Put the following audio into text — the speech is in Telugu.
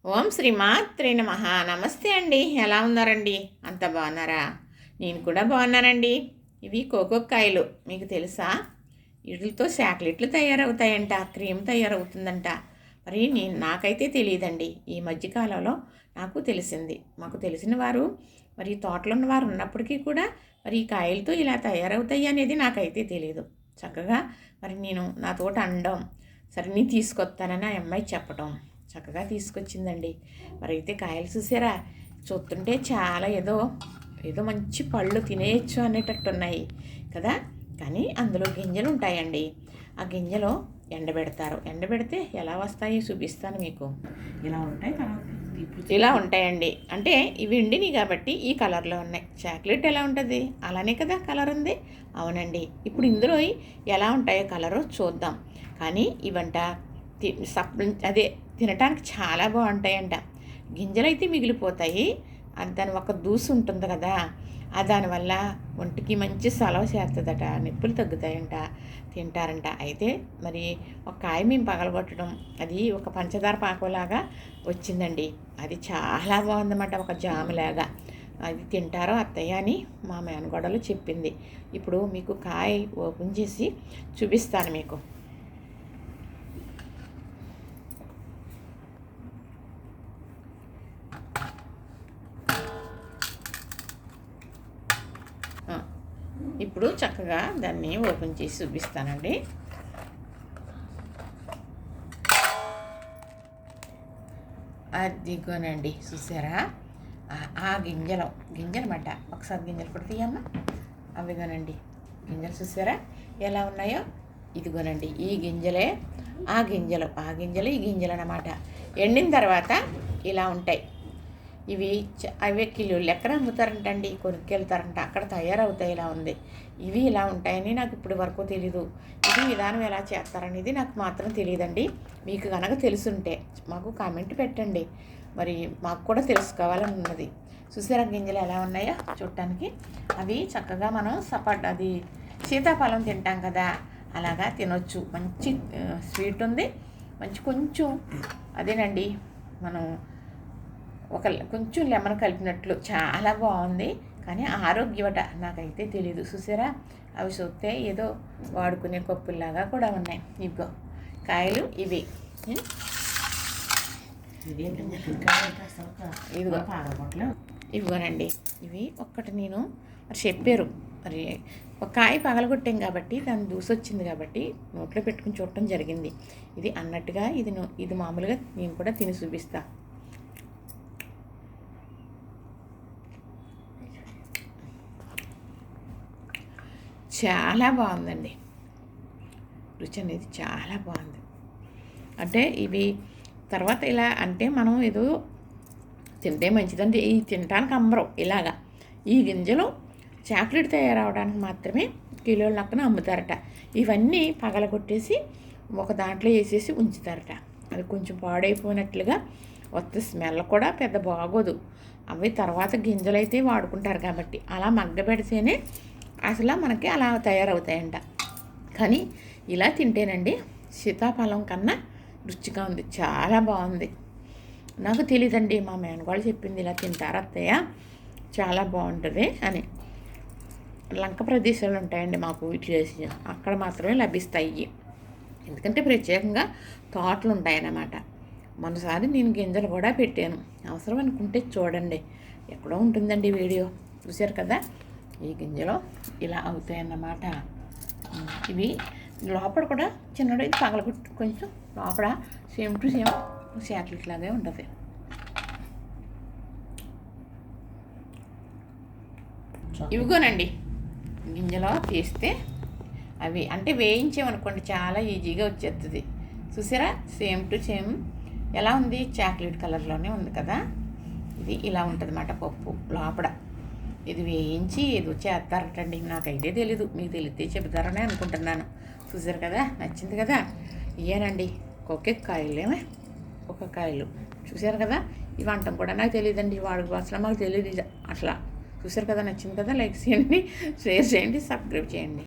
ఓం శ్రీ మాత్రే నమః. నమస్తే అండి. ఎలా ఉన్నారండి? అంత బాగున్నారా? నేను కూడా బాగున్నానండి. ఇవి కోకోకాయలు మీకు తెలుసా? వీటితో చాక్లెట్లు తయారవుతాయంట, క్రీమ్ తయారవుతుందంట. మరి నాకైతే తెలియదండి. ఈ మధ్యకాలంలో నాకు తెలిసింది. మాకు తెలిసిన వారు మరి తోటలో ఉన్నవారు ఉన్నప్పటికీ కూడా మరి ఈ కాయలతో ఇలా తయారవుతాయి అనేది నాకైతే తెలియదు. చక్కగా మరి నేను నా తోట అనడం, సరే నేను తీసుకొస్తానని ఆ అమ్మాయి చెప్పడం చక్కగా తీసుకొచ్చిందండి. మరి అయితే కాయలు చూసారా? చూస్తుంటే చాలా ఏదో ఏదో మంచి పళ్ళు తినేయచ్చు అనేటట్టు ఉన్నాయి కదా. కానీ అందులో గింజలు ఉంటాయండి. ఆ గింజలు ఎండబెడతారు. ఎండబెడితే ఎలా వస్తాయో చూపిస్తాను మీకు. ఇలా ఉంటాయి, ఇలా ఉంటాయండి. అంటే ఇవి ఎండినాయి కాబట్టి ఈ కలర్లో ఉన్నాయి. చాక్లెట్ ఎలా ఉంటుంది అలానే కదా కలర్ ఉంది. అవునండి. ఇప్పుడు ఇందులో ఎలా ఉంటాయో కలరు చూద్దాం. కానీ ఇవంట అదే తినటానికి చాలా బాగుంటాయంట. గింజలైతే మిగిలిపోతాయి. దాని ఒక దూసు ఉంటుంది కదా, దానివల్ల ఒంటికి మంచి సలవ చేస్తుందట, నొప్పులు తగ్గుతాయంట, తింటారంట. అయితే మరి ఒక కాయ మేము పగలగొట్టడం, అది ఒక పంచదార పాకంలాగా వచ్చిందండి. అది చాలా బాగుందన్నమాట, ఒక జాములాగా. అది తింటారో అత్తయ్య అని మా మేనగోడలు చెప్పింది. ఇప్పుడు మీకు కాయ ఓపెన్ చేసి చూపిస్తాను మీకు. ఇప్పుడు చక్కగా దాన్ని ఓపెన్ చేసి చూపిస్తానండి. అదిగోనండి, చూసారా? ఆ గింజలు గింజలమాట. ఒకసారి గింజలు కూడా తీయమ్మా. అవిగోనండి గింజలు, చూసారా ఎలా ఉన్నాయో? ఇదిగోనండి ఈ గింజలే ఆ గింజలు, ఈ గింజలు అన్నమాట. ఎండిన తర్వాత ఇలా ఉంటాయి. ఇవి అవే కిలోలు ఎక్కడ అమ్ముతారంటండి, కొనుక్కెళ్తారంట, అక్కడ తయారవుతాయి. ఇలా ఉంది. ఇవి ఇలా ఉంటాయని నాకు ఇప్పటి వరకు తెలీదు. ఇది విధానం ఎలా చేస్తారనేది నాకు మాత్రం తెలియదండి. మీకు కనుక తెలుసుంటే మాకు కామెంట్ పెట్టండి. మరి మాకు కూడా తెలుసుకోవాలని ఉన్నది. చూసారా గింజలు ఎలా ఉన్నాయో చూడటానికి? అవి చక్కగా మనం అది సీతాఫలం తింటాం కదా, అలాగా తినొచ్చు. మంచి స్వీట్ ఉంది, మంచి కొంచెం అదేనండి, మనం కొంచెం లెమన్ కలిపినట్లు చాలా బాగుంది. కానీ ఆరోగ్యమట నాకైతే తెలీదు. చూసారా? అవి చూస్తే ఏదో వాడుకునే కప్పుల్లాగా కూడా ఉన్నాయి. ఇదిగో కాయలు ఇవి. ఇదిగోనండి ఇవి. ఒక్కటి నేను మరి చెప్పారు, మరి ఒక కాయ పగలగొట్టాం కాబట్టి దాన్ని దూసొచ్చింది కాబట్టి నోట్లో పెట్టుకుని చూడటం జరిగింది. ఇది అన్నట్టుగా ఇది మామూలుగా నేను కూడా తిని చూపిస్తా. చాలా బాగుందండి, రుచి అనేది చాలా బాగుంది. అంటే ఇవి తర్వాత ఇలా అంటే మనం ఏదో తింటే మంచిదంటే ఈ తినడానికి అమ్మరు ఇలాగా. ఈ గింజలు చాక్లెట్ తయారవడానికి మాత్రమే కిలోల లెక్కన అమ్ముతారట. ఇవన్నీ పగలగొట్టేసి ఒక దాంట్లో వేసేసి ఉంచుతారట. అది కొంచెం పాడైపోయినట్లుగా వస్తే స్మెల్ కూడా పెద్ద బాగోదు. అవి తర్వాత గింజలు అయితే వాడుకుంటారు కాబట్టి అలా మగ్గబెడితేనే అసలు మనకి అలా తయారవుతాయంట. కానీ ఇలా తింటేనండి సీతాఫలం కన్నా రుచిగా ఉంది, చాలా బాగుంది. నాకు తెలియదండి, మా మేనగోళ్ళు చెప్పింది ఇలా తింటారు అత్తయ్య, చాలా బాగుంటుంది అని. లంక ప్రదేశాలు ఉంటాయండి మాకు ఇట్లేసి, అక్కడ మాత్రమే లభిస్తాయి. ఎందుకంటే ప్రత్యేకంగా తోటలు ఉంటాయన్నమాట. మొన్నసారి నేను గింజలు కూడా పెట్టాను, అవసరం అనుకుంటే చూడండి, ఎక్కడో ఉంటుందండి వీడియో. చూశారు కదా? ఈ గింజలు ఇలా అవుతాయన్నమాట. ఇవి లోపల కూడా చిన్నది పగలగొట్టు కొంచెం లోపల సేమ్ టు సేమ్ చాక్లెట్ లాగే ఉంటుంది. ఇవిగోనండి గింజలో తీస్తే అవి అంటే వేయించామనుకోండి చాలా ఈజీగా వచ్చేస్తుంది. చూసారా? సేమ్ టు సేమ్ ఎలా ఉంది, చాక్లెట్ కలర్లోనే ఉంది కదా. ఇది ఇలా ఉంటుంది అన్నమాట పప్పు లోపల. ఇది వేయించి ఏదో చేస్తారటండి, నాకైతే తెలీదు. మీకు తెలిస్తే చెబుతారని అనుకుంటున్నాను. చూసారు కదా? నచ్చింది కదా? ఇయ్యానండి కాయలేమే కాయలు. చూసారు కదా? ఈ వంటం కూడా నాకు తెలియదండి, వాడుకు అసలు మాకు తెలియదు అసలు. చూసారు కదా? నచ్చింది కదా? లైక్ చేయండి, షేర్ చేయండి, సబ్స్క్రైబ్ చేయండి.